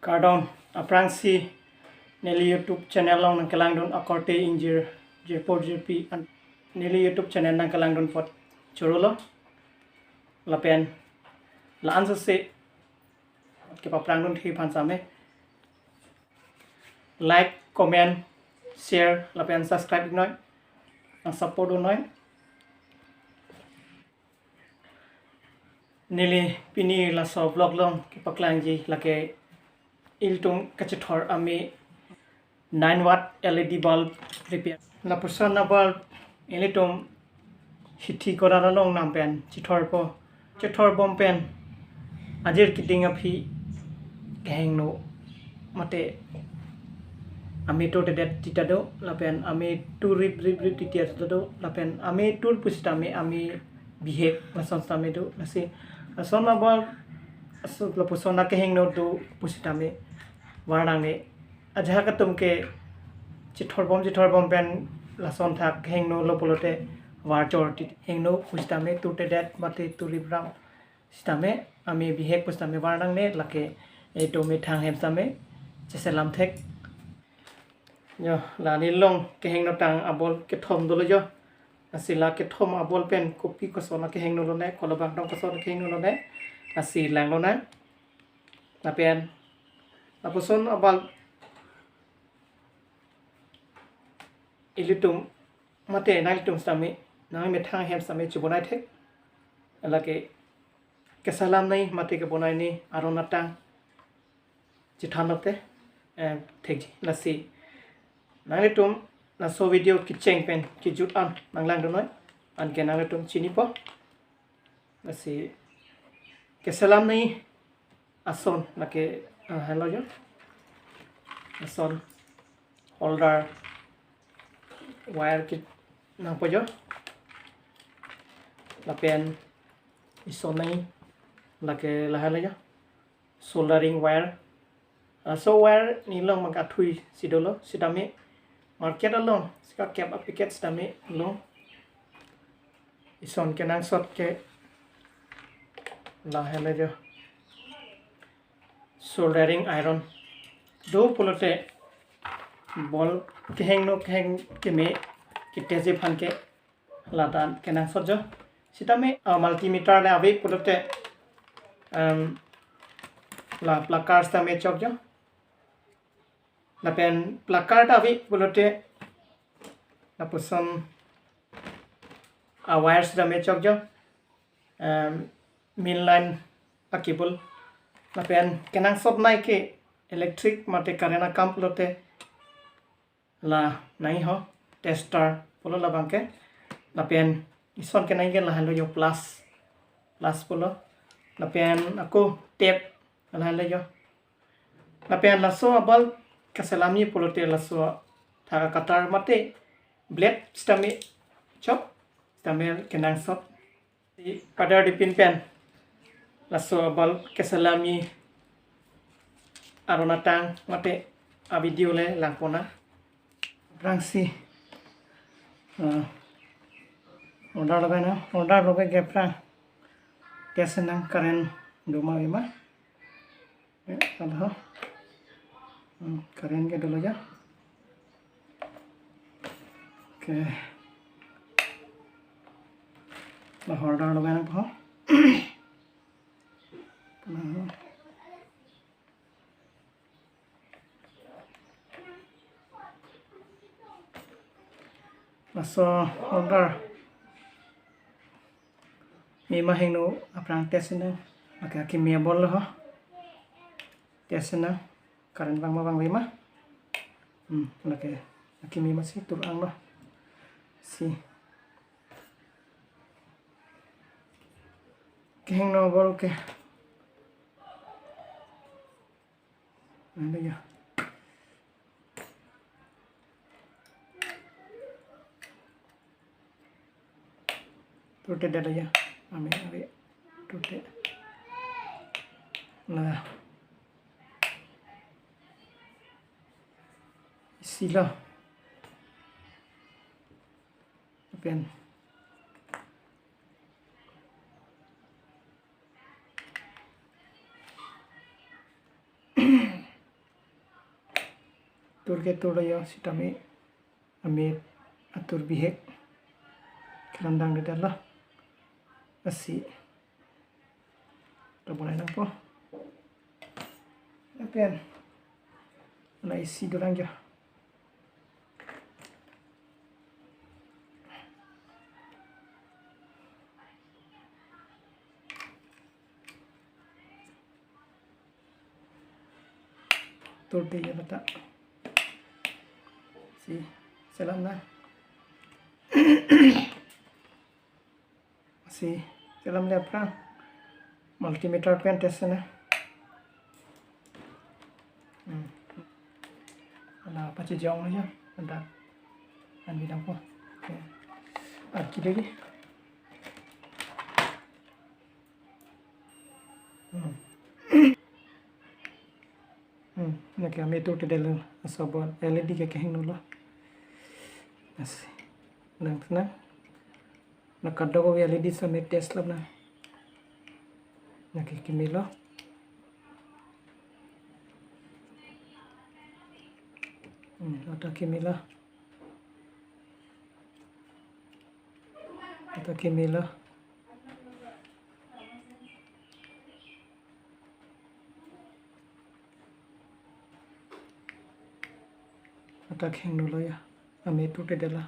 Kardon aprangsi neli YouTube channel long nang kalangdon akorte injir jirpor jirpi neli YouTube channel nang kalangdon pot churulo lapen la ansa se ke paprangdon thi phansame like comment share lapen subscribe noi ang support noi nili pini la so vlog long ke paklangji lake iltung kachithor ami 9 watt LED bulb repair la persona bulb elitum hithi korara long nam pen chithor bom pen ajir kiting aphi geng no mate ami to det titado la pen ami tu rip titia titado la pen ami tur pustame ami behave la sonstame do nasi sona bulb so la persona ke heng no do pustame warnang ne aja ka tumke chithor bom pen la son thak heng no lopolote war chor heng no pustame tu det mate tu ribram stame ami behave pustame warnang ne lake e to me thang hem same cheselam thek yo la ni long ke heng no tang abol ke thom do jo asila ke thom abol pen copy ko sona ke heng no ne kolobang dong ko sona ke heng no ne asi lang lo na la pen aposon abal ilitum mate nalitum stame nang me thang hem same chubonai thek alake ke salam nai mate ke bonai ni arona tang chithanote thek lasi nalitum na so video ki cheng pen ki jut an nanglang do noi an ke nalitum chini po lasi ke salam nai ason lake hello yo ason holder wire kit nang po jo la pen ison nai lake la yo soldering wire so wire ni long maka thui sidolo sidame market along ska cap application sidame long ison ke nang sot ke la yo soldering iron do polote bol ke heng no heng ke me ke teze phan ke ladan ke nang sot jo sidame multimeter le ave polote la placard sta me chok jo la pen placard avi polote la poson a wires da me chok jo main line a cable la pen kenang sot nai ke electric mate karena kam polote la nai ho tester polo la bangke la pen ison ke nai ke la halo yo plus polo la pen aku tape la halo yo la pen la so abal kasalami polote la so thaga katar mate blade stame chop stame kenang sot pada dipin pen la so abal kasalami arona tang mate a video le langpona rangsi order logai ke pra kesenang karen doma ima kalau karen ke dulu ya oke lah order logai na po so order mi mahing no aprang tesna maka kimia bol ho tesna karen bang mabang lima lake kimi masih tur ang lo si kehing no bol ke ada ya tote dada ya ame tote nah sila pen turke turaya sitame ame atur bihek kerandang de dala asi tabunai nang po apian na isi dorang ja turte ya letak si salam na si salam le pra multimeter pen test na là pachi jong aja anda andi dang po kiri đi na kami tu te delu sabon LED ke kehing nulo asi nang na nakaddo ko LED sa me test lab na nakikimilo ata kimila ata kheng nulo ya ame tu te dela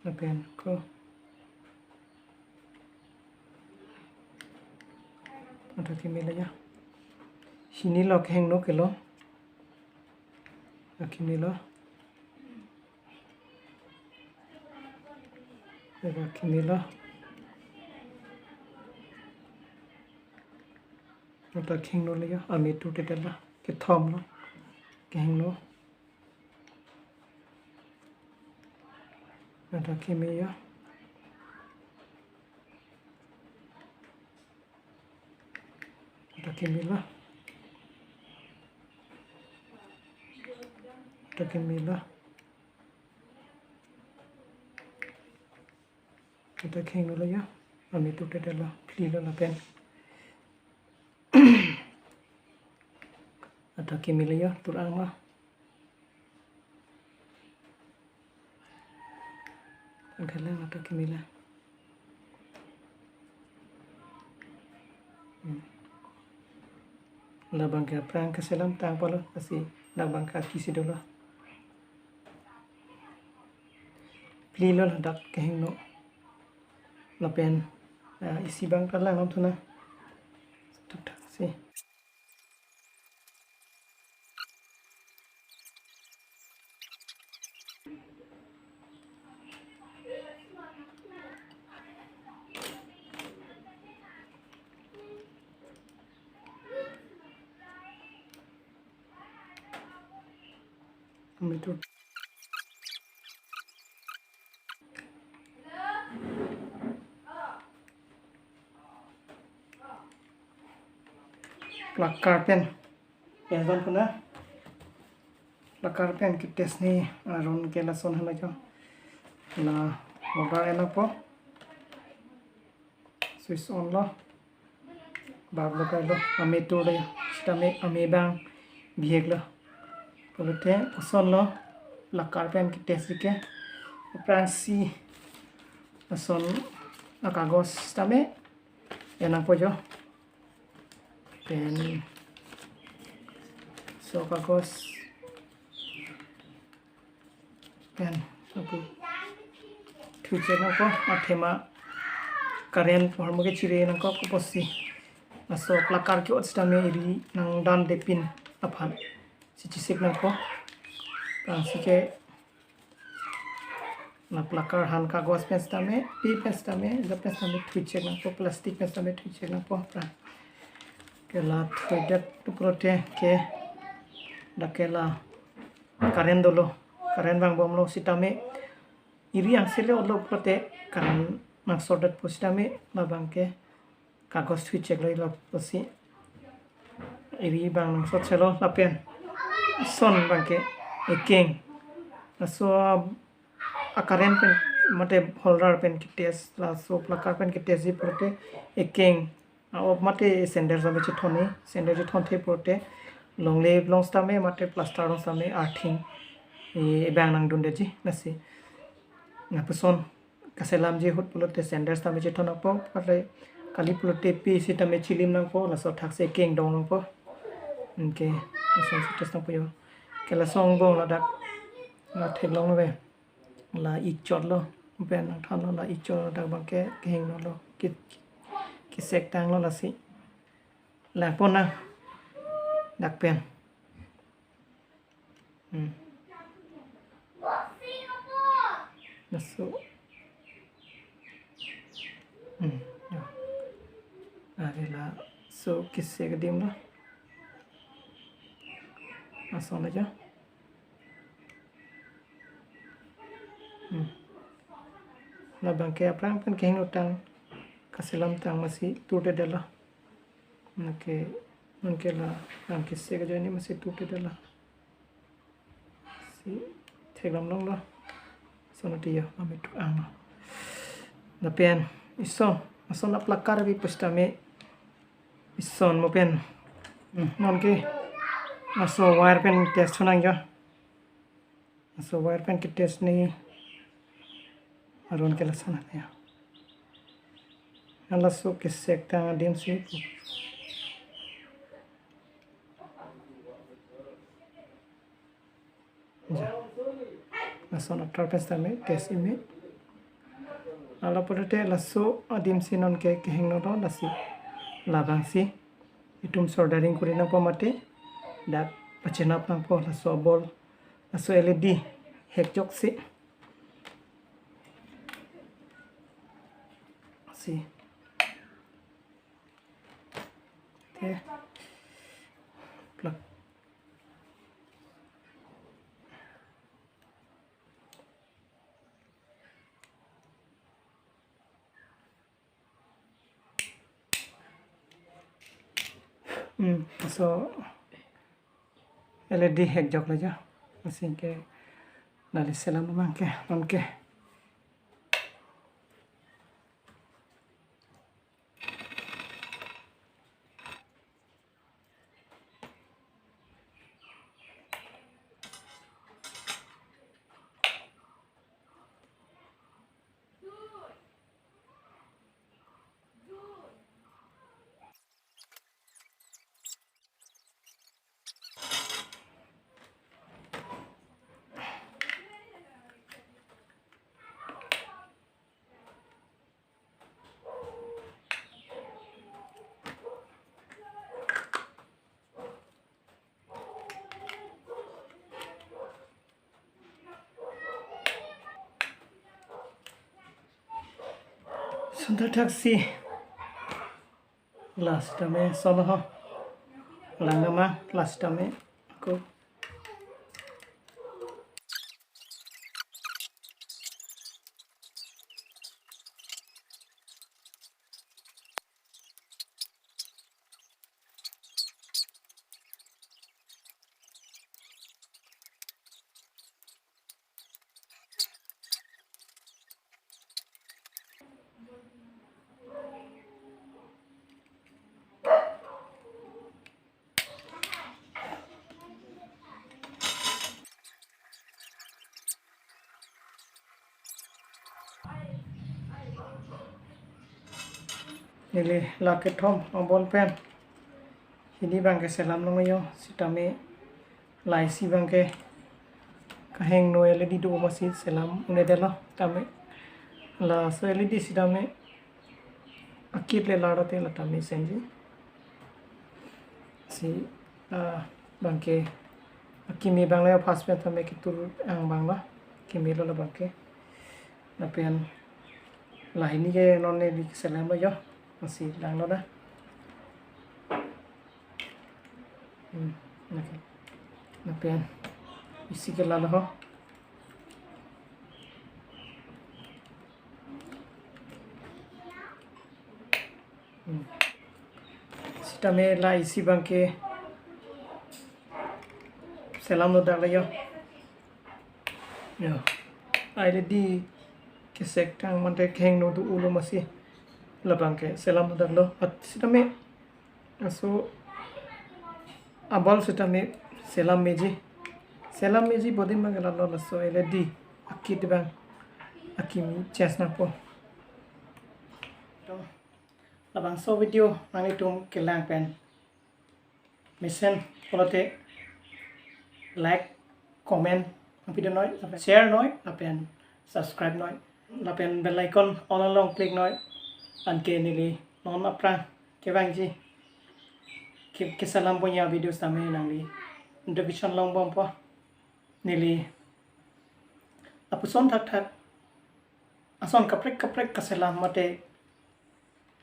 na pen ko ata kimila ya sini lo kheng no kelo akimila ata kheng no le ya ame tu te dela ke thom lo kheng no ata kimia ata kimila kita kheng no ya ami tu te dela plila la pen ata kimila ya turang ma angkala ata kimila la bangka prang ke selam tang pala asi la bangka kisi dola plila la dak kheng no la pen isi bang kala nam thuna tuk tak si itu lakar pen penson puna lakar pen ki test ni aron ke la son hala jo la mobile ena po switch on lo bab lo kai lo ame to le stame ame bang biek lo polote son lo lakar pen ki test ke pransi son akagos stame ena po jo pen so kagos pen aku tujuh nako matema karen formu ke cire nako ko posi aso plakar ki otstame iri nang dan depin aphan sichisik nako sike na plakar han kagos pestame pi pestame da pestame tujuh nako plastik pestame tujuh nako pra kela thuidat tuprote ke dakela karen dolo karen bang bomlo sitame iri ang sile olo prote karen nak sordat postame la bangke kagos switch ek la posi iri bang nang sot selo la pen son bangke ekeng so akaren pen mate holder pen kites la so plakar pen kites ji prote ekeng अब मते सेंडर जमे छ थने सेंडर छ थन थे पोटे long le long stame mate plaster long stame arthing e bang nang dun deji nasi na person kaselam je hot pulote sender stame je thona po pare kali pulote pi sitame chilim nang po la so thak se keng dong nang po okay so just nang po yo kala song bong la dak la thek long ve la ik chot lo ben nang thon la ik chot dak bang ke keng no lo ki sek tang lo la si la pon na dak pen so ada la so kisse ke dim la asal aja la bangke aprang pen keng utang kaselam tang masih tute dela nake la bang kisse ke jani masih tute dela si theklam long la sonati ya ame tu ang la pen ison ason aplakar bi pustame ison mo pen non ke aso wire pen test hunang ja aso wire pen ke test ni aron ke lasana ya ala so ke sekta dim si ja aso na trapes tame test ime ala porete lasso adim sinon ke heng no do lasi labang si itum soldering kurina po mate dak pachenap nang po lasso bol lasso LED hek jok si te plug so LED hek jok laja masing ke nali selam mangke nonke Sunda taksi last time solo ho langama last time aku nili lake thom ball pen ini bangke selam long yo sitame lai si bangke kaheng no LED do masih selam une dela tame la so LED sitame akit le ladate la tame senji si bangke kimi bangla fast pen tame kitur ang bangla kimi lo la bangke na pen la ini ke non ne di selam yo masih lang lo dah okay napian isi ke lalo ho sita me la isi bangke selam lo dah yo aile di kesek tang mante keng no du ulo masih labang ke selam dak lo at sitame aso abal sitami selam meji body mangala lo laso LED akit bang akimi chesna po labang so video nang itum kelang pen mesen polote like comment ang video noi share noi lapen subscribe noi lapen bell icon all along click noi an ke nili non aprang ke bang ji ke salam punya video same nang li introduction long bom po nili apuson thak ason kaprek kaselam mate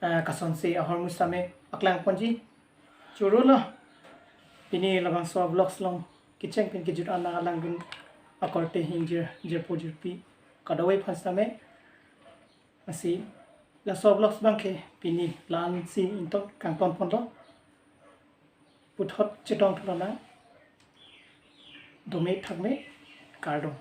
kason se ahor musame aklang ponji churula ini labang so vlogs long kitchen pin kijut ana alang bin akorte hinjir jepojir pi kadawai phasame asi la so vlogs bangke pini lan si into kangton pondo puthot chitong thona dome thakme kardong